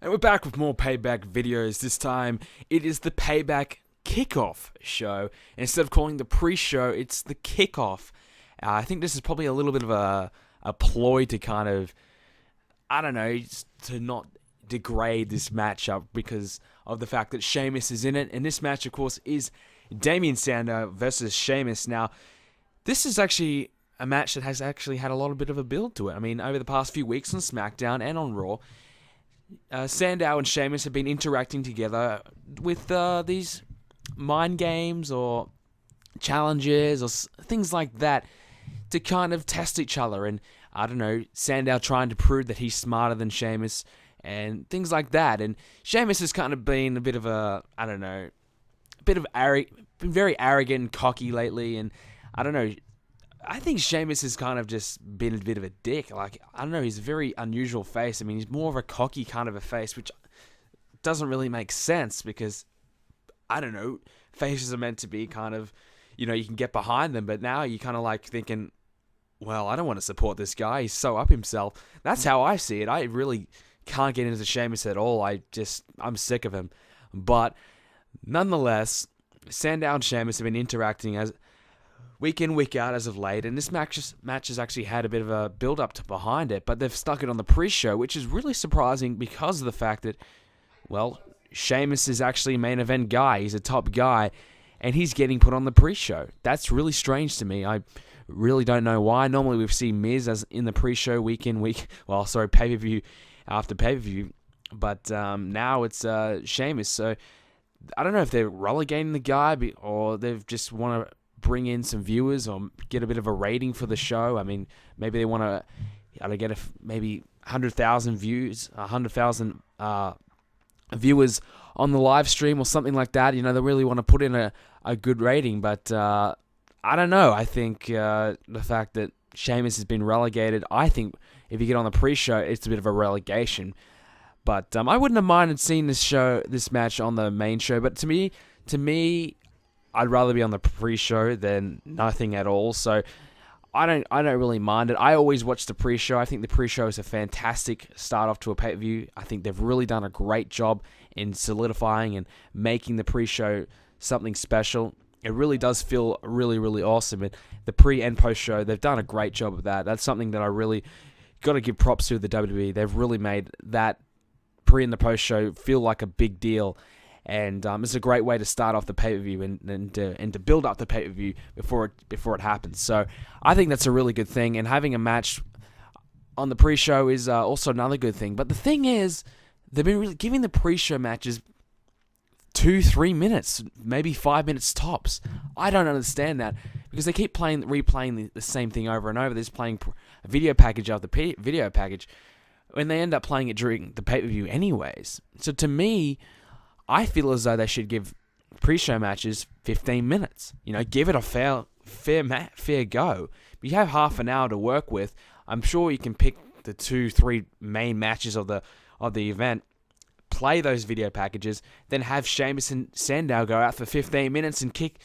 And we're back with more Payback videos. This time, it is the Payback kickoff show. Instead of calling the pre-show, it's the kickoff. I think this is probably a little bit of a ploy to kind of, I don't know, to not degrade this matchup because of the fact that Sheamus is in it. And this match, of course, is Damien Sandow versus Sheamus. Now, this is actually a match that has actually had a lot of bit of a build to it. I mean, over the past few weeks on SmackDown and on Raw, Sandow and Sheamus have been interacting together with these mind games or challenges or things like that to kind of test each other. And I don't know, Sandow trying to prove that he's smarter than Sheamus and things like that. And Sheamus has kind of been a bit of a, I don't know, been very arrogant and cocky lately. And I don't know, I think Sheamus has kind of just been a bit of a dick. Like, I don't know, he's a very unusual face. I mean, he's more of a cocky kind of a face, which doesn't really make sense because, I don't know, faces are meant to be kind of, you know, you can get behind them, but now you're kind of like thinking, well, I don't want to support this guy. He's so up himself. That's how I see it. I really can't get into Sheamus at all. I'm sick of him. But nonetheless, Sandow and Sheamus have been interacting as week in, week out as of late, and this match has actually had a bit of a build-up to behind it, but they've stuck it on the pre-show, which is really surprising because of the fact that, well, Sheamus is actually a main event guy. He's a top guy, and he's getting put on the pre-show. That's really strange to me. I really don't know why. Normally we've seen Miz as in the pre-show week in, pay-per-view after pay-per-view, but now it's Sheamus, so I don't know if they're relegating the guy or they've just want to bring in some viewers or get a bit of a rating for the show. I mean, maybe they want to get maybe 100,000 views, 100,000 viewers on the live stream or something like that. You know, they really want to put in a good rating. But I don't know. I think the fact that Sheamus has been relegated, I think if you get on the pre-show, it's a bit of a relegation. But I wouldn't have minded seeing this match on the main show. But to me, I'd rather be on the pre-show than nothing at all. So I don't really mind it. I always watch the pre-show. I think the pre-show is a fantastic start off to a pay-per-view. I think they've really done a great job in solidifying and making the pre-show something special. It really does feel really, really awesome. And the pre and post-show, they've done a great job of that. That's something that I really got to give props to the WWE. They've really made that pre and the post-show feel like a big deal. And it's a great way to start off the pay-per-view and to build up the pay-per-view before it happens. So I think that's a really good thing. And having a match on the pre-show is also another good thing. But the thing is, they've been really giving the pre-show matches 2-3 minutes, maybe 5 minutes tops. I don't understand that because they keep replaying the same thing over and over. They're just playing a video package after video package, and they end up playing it during the pay-per-view anyways. So to me, I feel as though they should give pre-show matches 15 minutes. You know, give it a fair go. If you have half an hour to work with, I'm sure you can pick the 2-3 main matches of the event, play those video packages, then have Sheamus and Sandow go out for 15 minutes and kick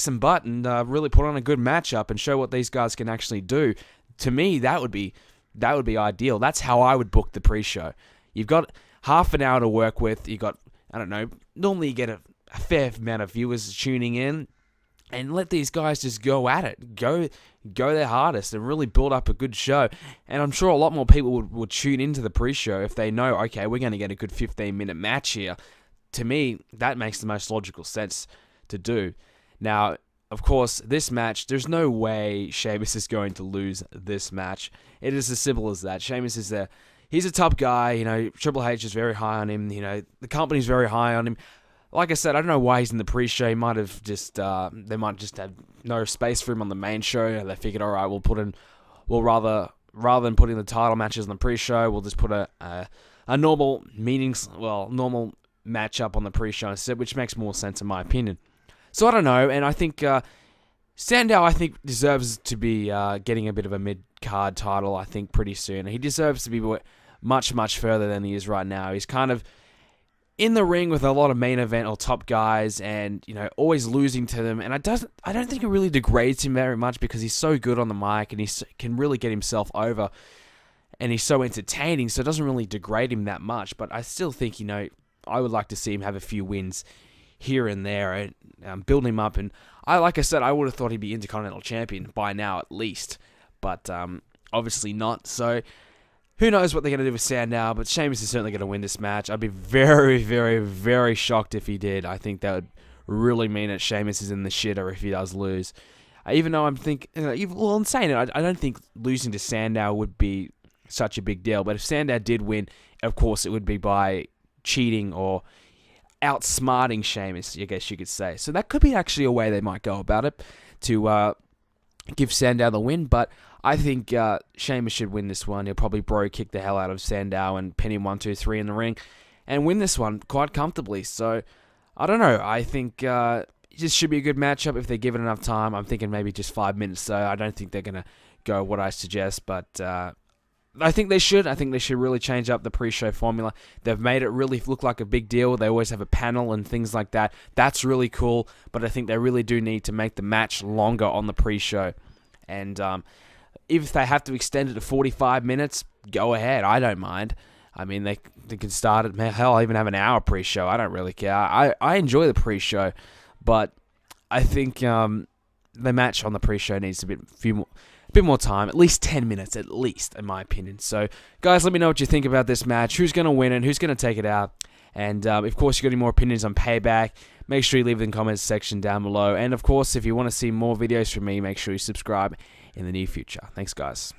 some butt and really put on a good matchup and show what these guys can actually do. To me, that would be ideal. That's how I would book the pre-show. You've got half an hour to work with. You got, I don't know, normally you get a fair amount of viewers tuning in, and let these guys just go at it, go their hardest, and really build up a good show. And I'm sure a lot more people would tune into the pre-show if they know, okay, we're going to get a good 15-minute match here. To me, that makes the most logical sense to do. Now, of course, this match, there's no way Sheamus is going to lose this match. It is as simple as that. Sheamus is he's a top guy, you know, Triple H is very high on him, you know, the company's very high on him. Like I said, I don't know why he's in the pre-show. He might have just, they might just have no space for him on the main show. And they figured, all right, we'll rather than putting the title matches on the pre-show, we'll just put a normal normal matchup on the pre-show instead, which makes more sense in my opinion. So I don't know, and I think Sandow, deserves to be getting a bit of a mid-card title, I think, pretty soon. He deserves to be much, much further than he is right now. He's kind of in the ring with a lot of main event or top guys and, you know, always losing to them. And I don't think it really degrades him very much because he's so good on the mic and he can really get himself over. and he's so entertaining, so it doesn't really degrade him that much. But I still think, I would like to see him have a few wins here and there and build him up. And like I said, I would have thought he'd be Intercontinental Champion by now at least, but obviously not. So who knows what they're going to do with Sandow, but Sheamus is certainly going to win this match. I'd be very, very, very shocked if he did. I think that would really mean that Sheamus is in the shitter if he does lose. Even though I'm saying it, I don't think losing to Sandow would be such a big deal. But if Sandow did win, of course, it would be by cheating or outsmarting Sheamus, I guess you could say. So that could be actually a way they might go about it to give Sandow the win. But I think Sheamus should win this one. He'll probably kick the hell out of Sandow and pin him 1, 2, 3 in the ring and win this one quite comfortably. So I don't know. I think this should be a good matchup if they give it enough time. I'm thinking maybe just 5 minutes, so I don't think they're going to go what I suggest, but I think they should. I think they should really change up the pre-show formula. They've made it really look like a big deal. They always have a panel and things like that. That's really cool, but I think they really do need to make the match longer on the pre-show. And if they have to extend it to 45 minutes, go ahead. I don't mind. I mean, they can start it. Hell, even have an hour pre-show. I don't really care. I enjoy the pre-show, but I think the match on the pre-show needs a bit more time, at least 10 minutes, at least, in my opinion. So, guys, let me know what you think about this match. Who's going to win and who's going to take it out? And, of course, if you got any more opinions on Payback, make sure you leave it in the comments section down below. And, of course, if you want to see more videos from me, make sure you subscribe in the near future. Thanks, guys.